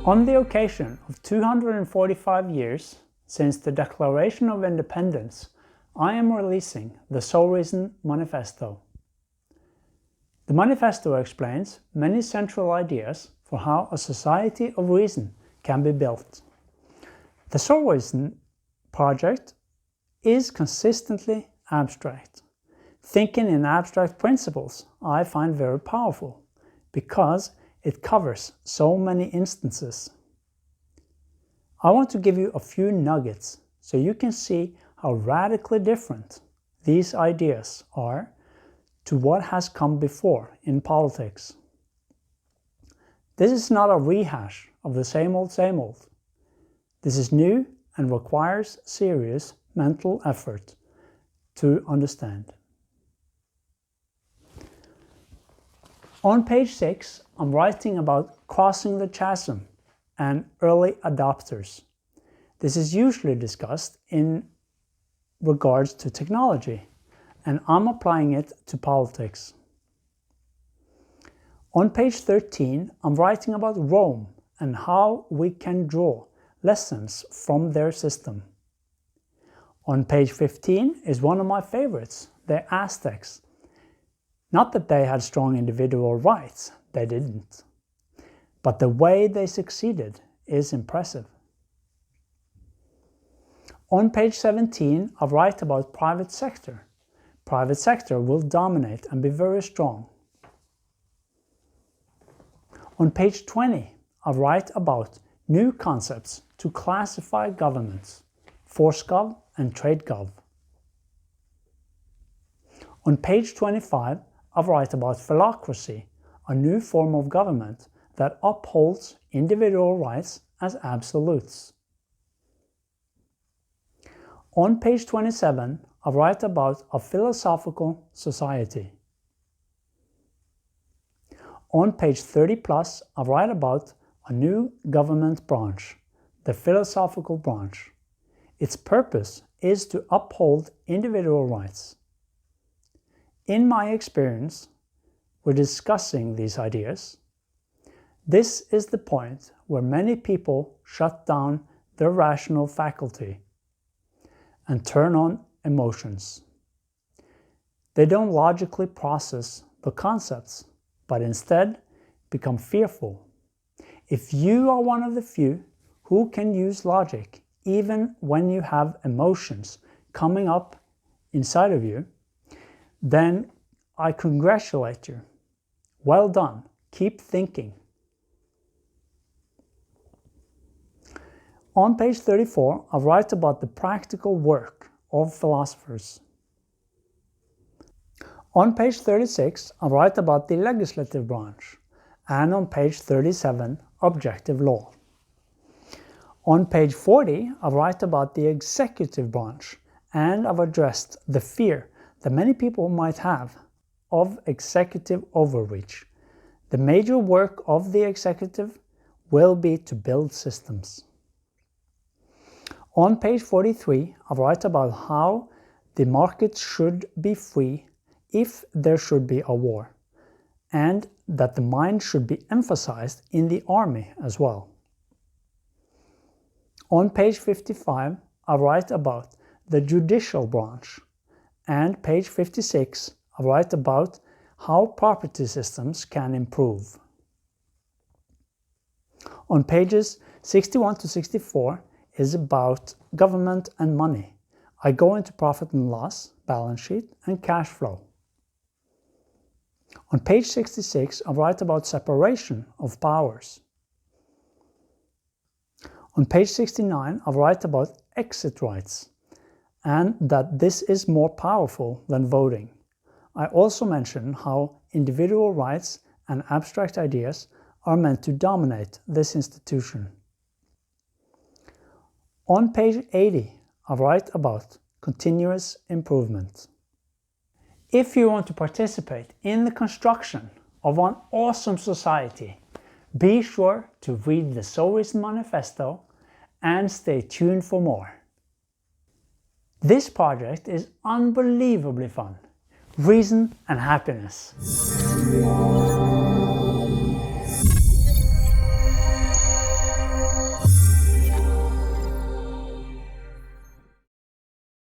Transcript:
On the occasion of 245 years since the Declaration of Independence, I am releasing the SoReason Manifesto. The manifesto explains many central ideas for how a society of reason can be built. The SoReason project is consistently abstract. Thinking in abstract principles I find very powerful because it covers so many instances. I want to give you a few nuggets so you can see how radically different these ideas are to what has come before in politics. This is not a rehash of the same old, same old. This is new and requires serious mental effort to understand. On page 6, I'm writing about crossing the chasm and early adopters. This is usually discussed in regards to technology, and I'm applying it to politics. On page 13, I'm writing about Rome and how we can draw lessons from their system. On page 15 is one of my favorites, the Aztecs. Not that they had strong individual rights, they didn't. But the way they succeeded is impressive. On page 17, I write about private sector. Private sector will dominate and be very strong. On page 20, I write about new concepts to classify governments, ForceGov and TradeGov. On page 25, I write about philocracy, a new form of government that upholds individual rights as absolutes. On page 27, I write about a philosophical society. On page 30 plus, I write about a new government branch, the philosophical branch. Its purpose is to uphold individual rights. In my experience, we're discussing these ideas. This is the point where many people shut down their rational faculty and turn on emotions. They don't logically process the concepts, but instead become fearful. If you are one of the few who can use logic even when you have emotions coming up inside of you, then I congratulate you. Well done. Keep thinking. On page 34, I write about the practical work of philosophers. On page 36, I write about the legislative branch, and on page 37, objective law. On page 40, I write about the executive branch, and I've addressed the fear that many people might have of executive overreach. The major work of the executive will be to build systems. On page 43, I write about how the markets should be free if there should be a war, and that the mind should be emphasized in the army as well. On page 55, I write about the judicial branch, and page 56, I write about how property systems can improve. On pages 61 to 64 is about government and money. I go into profit and loss, balance sheet, and cash flow. On page 66, I write about separation of powers. On page 69, I write about exit rights, and that this is more powerful than voting. I also mention how individual rights and abstract ideas are meant to dominate this institution. On page 80, I write about continuous improvement. If you want to participate in the construction of an awesome society, be sure to read the SoReason Manifesto and stay tuned for more. This project is unbelievably fun. Reason and happiness.